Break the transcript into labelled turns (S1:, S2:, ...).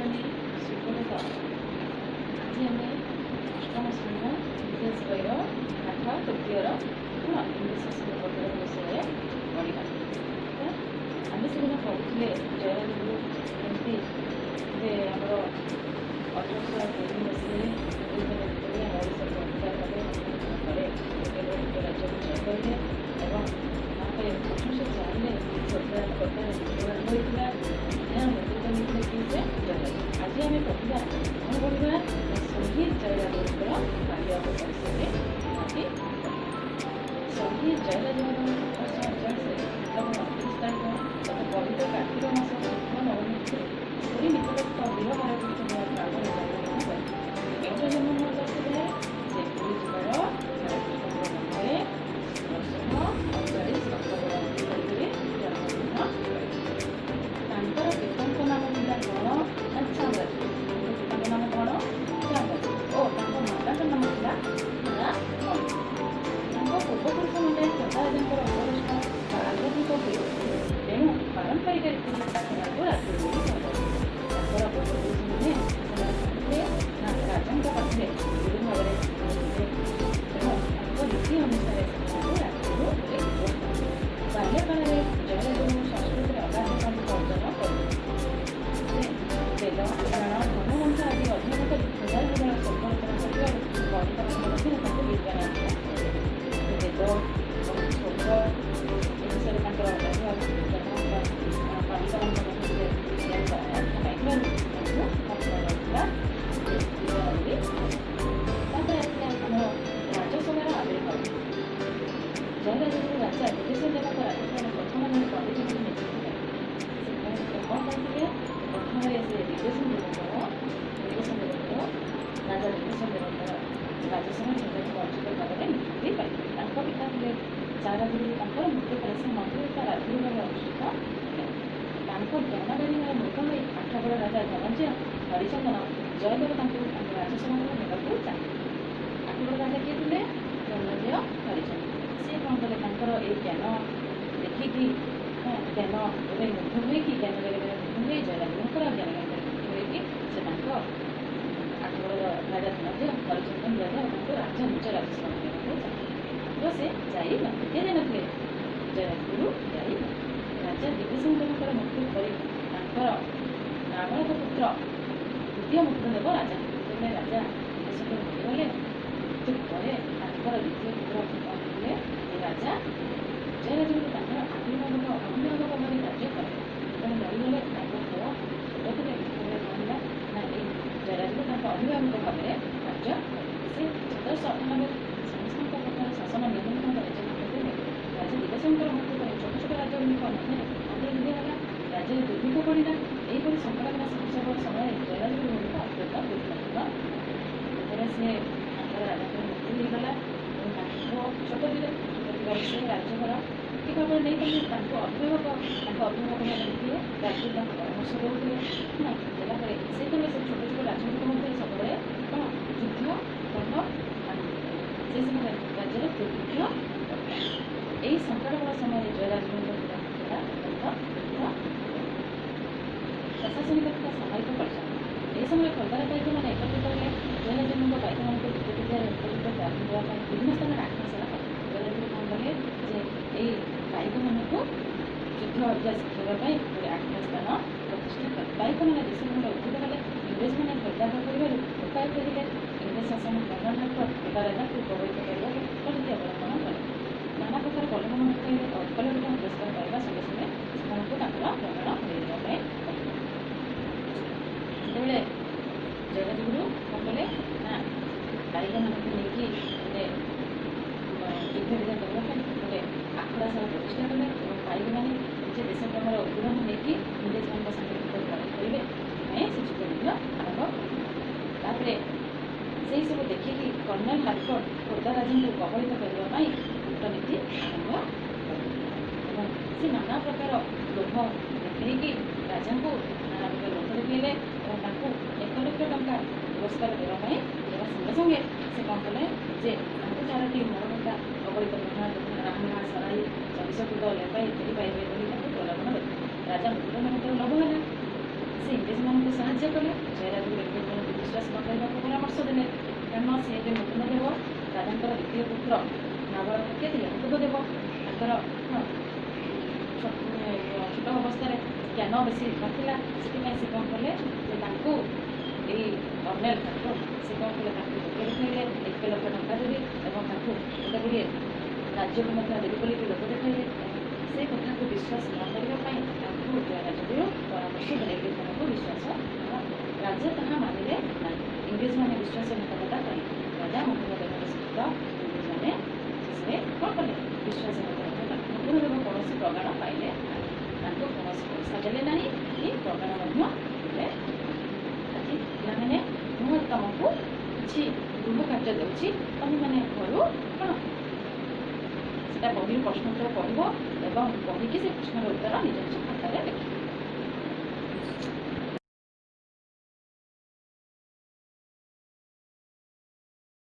S1: ଶିକ୍ଷାର୍ଥୀମାନେ ସୁପ୍ରଭାତ। ଆଜି ଆମେ ଅଷ୍ଟମ ଶ୍ରେଣୀର ଇତିହାସ ବହିର ପାଠ ତୃତୀୟର ଇଂରେଜ ଶାସନ ପଦ୍ଧତି ବିଷୟରେ ପଢ଼ିବା। ଆମେ ସେଦିନ ପଢ଼ୁଥିଲେ ଜୟରାଜଗୁରୁ କେମିତି ଆମର 1823 ମସିହାରେ ଓଡ଼ିଶାକୁ ଅଧିକାର କଲେ, ପରେ ଗୋଟେ ରାଜ୍ୟକୁ ଜୟ କରିଲେ ଏବଂ ତାପରେ 1804ରେ ସରକାର ଆରମ୍ଭ ହୋଇଥିଲା। ଏହା ନେତୃତ୍ୱ ନେଇଥିଲେ କି ସେ ଜୟରାଜ। ଆଜି ଆମେ ପଢ଼ିବା କ'ଣ ପଢ଼ିବା ଶହୀଦ ଜୟରାଜଗୁରୁଙ୍କର ବାଲ୍ୟ ବିଷୟରେ। ଆଜି ଶହୀଦ ଜୟରାଜଗୁରୁ 1848ରେ ଅକ୍ଟୋବର 29 ତାରିଖ ଗତ ପବିତ୍ର କାର୍ତ୍ତିକ ମାସ ଶୁକ୍ଳ ନବମୀ ତିଥିରେ ପୁରୀ ନିକଟସ୍ଥ ବୀରଭାରତୀର୍ଥ ଗ୍ରାମରେ ଜନ୍ମଗ୍ରହଣ କରିଥିଲେ। କେଉଁଠି ଜନ୍ମଗ୍ରହଣ କରିଥିଲେ? ସେ ପୁରୀ ଜିଲ୍ଲାର ଭାରତୀର୍ଥଙ୍କ ଗ୍ରାମରେ 1848 ଅକ୍ଟୋବର 29 ତାରିଖରେ ଜନ୍ମଗ୍ରହଣ କରିଥିଲେ। ତାଙ୍କର ପିତାଙ୍କ ନାମ ଥିଲା କ'ଣ? ନା ଚାନ୍ଦାଜୀ। ପିତାଙ୍କ ନାମ କ'ଣ? ଚାନ୍ଦାଜୀ। ଓ ତାଙ୍କ ମାତାଙ୍କ ନାମ ଥିଲା ତାରାମଣି। ତାଙ୍କ ପୂର୍ବପୁରୁଷମାନେ ଖୋର୍ଦ୍ଧାରାଜାଙ୍କର ଉପଦେଷ୍ଟା ବା ଆଧ୍ୟାତ୍ମିକ ହୋଇଥିଲେ, ତେଣୁ ପାରମ୍ପରିକ ରୀତିରେ ତାଙ୍କୁ ରାଜଗୁରୁ ବୋଲି କୁହାଯାଏ। ତାଙ୍କର ପୂର୍ବପୁରୁଷମାନେ ଚାହୁଁଥିଲେ ନା ରାଜାଙ୍କ ପାଖରେ ଗୁରୁ ଭାବରେ ରହିଥିଲେ, ତେଣୁ ତାଙ୍କ ନୀତି ଅନୁସାରେ ସେମାନଙ୍କୁ ରାଜଗୁରୁ ବୋଲି କୁହାଯାଏ। ବାଲ୍ୟକାଳରେ ଜୟରାଜଗୁରୁ ସଂସ୍କୃତିରେ ଅଗାଧ ପାଣ୍ডিତ୍ୟ ଅର୍ଜନ କରିଥିଲେ। ସେ ବେଦ, ପୁରାଣ, ଧର୍ମଗ୍ରନ୍ଥ ଆଦି ଅଧ୍ୟୟନ କରି ହଜାର ହଜାର ଶବ୍ଦ ରଚନା କରିବାରୁ ଗଣିତଙ୍କ ମଧ୍ୟରେ ତାଙ୍କୁ ବିଜ୍ଞାନ ଆସିଲା। ବେଦ ଶବ୍ଦ ଏ ବିଷୟରେ ତାଙ୍କର ଅଗାଧ ପାଣ୍ଡିତମାନଙ୍କ ମଧ୍ୟରେ ପାଇଥିବାରୁ ତାଙ୍କୁ ରହିଥିଲା ବୋଲି। ତାପରେ ଆସିଲା ଆମର ରାଜସଭାର ଆବିର୍ଭାବ। ଜୟରାଜଗୁରୁ ରାଜା ଦିବ୍ୟସିଂହଦେବଙ୍କ ରାଜସଭାର ପ୍ରଥମ ଜଣେ ପଣ୍ଡିତ ବୋଲି ନିଯୁକ୍ତ କଲେ। ସେ କ'ଣ କରିଥିଲେ? ପ୍ରଥମରେ ସେ ରାଜା ଦିବ୍ୟସିଂହଦେବଙ୍କର ରାଜସଭା ନିର୍ବାଚିତ ଅର୍ଜିତ ଭାବରେ ନିଯୁକ୍ତି ପାଇଥିଲେ। ତାଙ୍କ ପିତା ଥିଲେ ଜୟରାଜଗୁରୁ। ତାଙ୍କର ମୃତ୍ୟୁ ପରେ ସେ ମନ୍ତ୍ରୀତା ରାଜଗୁରୁ ଭାବେ ଅନୁଷ୍ଠିତ ଥିଲେ। ତାଙ୍କ ଜ୍ଞାନଗାରିମାରେ ମୁଗ୍ଧ ହୋଇ ଆଠଗଡ଼ ରାଜା ଧନଞ୍ଜୟ ହରିଚନ୍ଦନ ଜୟଦେବ ତାଙ୍କୁ ତାଙ୍କ ରାଜସଭାକୁ ନେବାକୁ ଚାହିଁଥିଲେ। ଆଠଗଡ଼ ରାଜା କିଏ ଥିଲେ? ଧନଞ୍ଜୟ ହରିଚନ୍ଦନ। ସେ କ'ଣ କଲେ? ତାଙ୍କର ଏଇ ଜ୍ଞାନ ଦେଖିକି ଜ୍ଞାନରେ ମୁଗ୍ଧ ହୋଇକି ଜ୍ଞାନଗାରିମାରେ ମୁଗ୍ଧ ହୋଇ ଜୟରାଜଗୁରୁଙ୍କର ଜ୍ଞାନଗାରିମାରେ ମୁଗ୍ଧ ହୋଇକି ସେ ତାଙ୍କ ଆଠଗଡ଼ ରାଜା ଧନଞ୍ଜୟ ହରିଚନ୍ଦନ ଜୟଦେବ ତାଙ୍କୁ ନିଜ ରାଜସଭା ନେବାକୁ ଚାହିଁଥିଲେ। ମାତ୍ର ସେ ଯାଇନଥିଲେ। କିଏ ଯାଇନଥିଲେ? ଜୟରାଜଗୁରୁ ଯାଇନଥିଲେ। ରାଜା ଦିବ୍ୟସିଂହଦେବଙ୍କର ମୃତ୍ୟୁ ପରେ ତାଙ୍କର ନାବାଳକ ପୁତ୍ର ଦ୍ୱିତୀୟ ମୁକୁନ୍ଦଦେବ ରାଜା ହେଲେ। ରାଜା ଦିବ୍ୟସିଂହଦେବ ମରିଗଲେ। ମୃତ୍ୟୁ ପରେ ତାଙ୍କର ଦ୍ୱିତୀୟ ପୁତ୍ର ଥିଲେ ରାଜା ଜୟରାଜଗୁରୁ। ତାଙ୍କର ଅଭିଭାବକ ଭାବେ କାର୍ଯ୍ୟ କଲେ। ଯେତେବେଳେ ମରିଗଲେ ତାଙ୍କ ପୁଅ ଛୋଟ ଥିଲେ। ସେତେବେଳେ କ'ଣ ହେଲା ନା ଏଇ ଜୟରାଜଗୁରୁ ତାଙ୍କ ଅଭିଭାବକ ଭାବରେ କାର୍ଯ୍ୟ କଲେ। ସେ 1798 ସମସ୍ତଙ୍କ ପ୍ରକାର ଶାସନ ନିୟନ୍ତ୍ରଣ ରାଜ୍ୟ ଥିଲେ। ରାଜା ଦିବ୍ୟସିଂହଙ୍କର ମୃତ୍ୟୁ ପରେ ଛୋଟ ଛୋଟ ରାଜ୍ୟଗୁଡ଼ିକ ମଧ୍ୟରେ ଅଗ୍ରଗତି ହେଲା। ରାଜ୍ୟରେ ଦୁର୍ଭିକ୍ଷ ପଡ଼ିଲା। ଏହିପରି ସଂକଟାପନ୍ନ ସମୟରେ ଜୟରାଜଗୁରୁ ଭୂମିକା ଅତ୍ୟନ୍ତ ଗୁରୁତ୍ୱପୂର୍ଣ୍ଣ। ସେଥିରେ ସେ ତାଙ୍କର ରାଜାଙ୍କର ମୃତ୍ୟୁ ହୋଇଗଲା ଏବଂ ତାଙ୍କ ଛୋଟ ଥିଲେ। ସେ ରାଜ୍ୟଭାର ଠିକ୍ ଭାବରେ ନେଇଥିଲେ। ତାଙ୍କ ଅଭିଭାବକ ଭାବରେ କିଏ? ରାଜଗୁରୁ ତାଙ୍କୁ ପରାମର୍ଶ ଦେଉଥିଲେ। ଦେଲା ପରେ ସେତେବେଳେ ସେ ଛୋଟ ଛୋଟ ରାଜ୍ୟଗୁଡ଼ିକ ମଧ୍ୟରେ ସବୁବେଳେ କ'ଣ ଯୁଦ୍ଧ କଳହ ଆଣିଥିଲେ। ସେ ସମୟରେ ରାଜ୍ୟରେ ଦୁର୍ଭିକ୍ଷ ପଡ଼ିଲା। ଏହି ସଂକଟପୂର୍ଣ୍ଣ ସମୟରେ ଜୟରାଜଗୁରୁଙ୍କ ଥିଲା ପ୍ରଶାସନିକ ତଥା ସାମରିକ ପରିଚାଳନା। ଏହି ସମୟରେ ଖୋର୍ଦ୍ଧାର ପାଇକମାନେ ଏକତ୍ରିତ ହେଲେ। ଜୟରାଜଗୁରୁଙ୍କ ପାଇକମାନଙ୍କୁ ଯୁଦ୍ଧ ବିଦ୍ୟାରେ ଉପଯୁକ୍ତ ତାଲିମ ଦେବା ପାଇଁ ବିଭିନ୍ନ ସ୍ଥାନରେ ଆଖ୍ୟାସନା କଲେ। ଜୟରାଜଗୁରୁ କ'ଣ କଲେ? ଯେ ଏଇ ପାଇକମାନଙ୍କୁ ଯୁଦ୍ଧ ବିଦ୍ୟା ଶିଖାଇବା ପାଇଁ ଗୋଟେ ଆଖ୍ୟାସ୍ଥାନ ପ୍ରତିଷ୍ଠା କଲେ। ପାଇକମାନେ ଦେଶ ଖଣ୍ଡ ଉଦ୍ଧିତ କଲେ। ଇଂରେଜମାନେ ଖୋର୍ଦ୍ଧା କରିବାରୁ ଉପାୟ କରିଲେ। ଇଂରେଜ ଶାସନ ଗଭର୍ଣ୍ଣର ରାଜାଙ୍କୁ ପ୍ରଭାବିତ କରିବାକୁ ପଦ୍ଧତି ଅବଲମ୍ବନ କଲେ। ନାନା ପ୍ରକାର ପ୍ରଲୋଭନ ଦେଖାଇଲେ। ଅଳ୍ପ ପୁରସ୍କାର ପାଇବା ସଙ୍ଗେ ସଙ୍ଗେ ସେମାନଙ୍କୁ ତାଙ୍କର ପ୍ରମାଣ ଦେଇଦେବା ପାଇଁ କହିଲେ। ସେତେବେଳେ ଜୟରାଜଗୁରୁ କ'ଣ କଲେ? ନା ପାଇକମାନଙ୍କୁ ନେଇକି ଗୋଟେ ଯୁଦ୍ଧ ବିଦ୍ୟା କରିବା ପାଇଁ ଗୋଟେ ଆଖଡ଼ାଶାଳ ପ୍ରତିଷ୍ଠା କଲେ ଏବଂ ପାଇକମାନେ ନିଜେ ଦେଶ ପ୍ରେମର ଉଦ୍ବୋଧନ ନେଇକି ଇଂରେଜମାନଙ୍କ ସାଙ୍ଗରେ କିପରି ଲଢ଼େଇ କରିବେ ସେଥିପାଇଁ ସେ ଯୁଦ୍ଧ ବିଦ୍ୟା ଆରମ୍ଭ କଲେ। ତାପରେ ସେହିସବୁ ଦେଖିକି କର୍ଣ୍ଣେଲ ହାରକୋର୍ଟ ଖୋର୍ଦ୍ଧା ରାଜାଙ୍କୁ କବଳିତ କରିବା ପାଇଁ କୂଟନୀତି ଆରମ୍ଭ କଲେ ଏବଂ ସେ ନାନା ପ୍ରକାର ଲୋଭ ଦେଖେଇକି ରାଜାଙ୍କୁ ନାନା ପ୍ରକାର ଲୋଭ ଦେଖେଇଲେ ଏବଂ ତାଙ୍କୁ 1 ଲକ୍ଷ ଟଙ୍କା ପୁରସ୍କାର ଦେବା ସଙ୍ଗେ ସଙ୍ଗେ ସେ କ'ଣ କଲେ? ଯେ ତାଙ୍କୁ 4ଟି ମରଣତା କବଳିତ ବ୍ରାହ୍ମଣ ସରାଇ 24 କୁଦ ଲେପାଇ ଫେରି ପାଇବେ ବୋଲି ତାଙ୍କୁ ପ୍ରଲୋଭନ ଦେଲେ। ରାଜା ମୃତ୍ୟୁର ଲୋଭ ହେଲା। ସେ ଇଂରେଜମାନଙ୍କୁ ସାହାଯ୍ୟ କଲେ। ଜୟରାଜଗୁରୁ ଇଂରେଜମାନଙ୍କୁ ବିଶ୍ୱାସ ନ କରିବାକୁ ପରାମର୍ଶ ଦେଲେ, କାରଣ ସେ ଏବେ ନୂତନଦେବ ରାଜାଙ୍କର ଦ୍ୱିତୀୟ ପୁତ୍ର ନାବାଳକ କିଏ ଥିଲେ? ବୁଦ୍ଧଦେବ। ତାଙ୍କର ଛୋଟ ଅବସ୍ଥାରେ ଜ୍ଞାନ ବେଶୀ ନଥିଲା। ସେଥିପାଇଁ ସେ କ'ଣ କଲେ ଯେ ତାଙ୍କୁ ଏଇ କର୍ଣ୍ଣେଲ ଠାକୁର ସେ କ'ଣ କଲେ ତାଙ୍କୁ ଯୋଗ୍ୟ ଦେଖାଇଲେ 1 ଲକ୍ଷ ଟଙ୍କା ଦେବେ ଏବଂ ତାଙ୍କୁ ଗୋଟେ ଗୁଡ଼ିଏ ରାଜ୍ୟକୁ ମଧ୍ୟ ଦେବି ବୋଲି ଲୋକ ଦେଖାଇଲେ। ସେ କଥାକୁ ବିଶ୍ୱାସ ନ କରିବା ପାଇଁ ତାଙ୍କୁ ଜୟରାଜଗୁରୁ ପରାମର୍ଶ ଦେଲେ ଇଂରେଜମାନଙ୍କୁ ବିଶ୍ୱାସ ରାଜା ତାହା ମାନିଲେ ନାହିଁ। ଇଂରେଜମାନେ ବିଶ୍ୱାସଘାତକତା କଲେ। ରାଜା ମହାଦେବଙ୍କ ସହିତ ଇଂରେଜମାନେ ଶେଷରେ କ'ଣ କଲେ? ବିଶ୍ୱାସଘାତକତା କଲେ। ମହାଦେବ କୌଣସି ପ୍ରମାଣ ପାଇଲେ ନାହିଁ, ତାଙ୍କୁ କୌଣସି ପଇସା ଦେଲେ ନାହିଁ କି ପ୍ରମାଣ ମଧ୍ୟ ଦେଲେ। ଆଜି ପିଲାମାନେ ମୁଁ ତମକୁ କିଛି ଗୃହ କାର୍ଯ୍ୟ ଦେଉଛି, ତମେମାନେ ଘରୁ କ'ଣ ସେଟା ବହିରୁ ପ୍ରଶ୍ନୋତ୍ତର ପଢ଼ିବ ଏବଂ ପଢ଼ିକି ସେ ପ୍ରଶ୍ନର ଉତ୍ତର ନିଜ ନିଜ ଖାତାରେ ଲେଖିବ।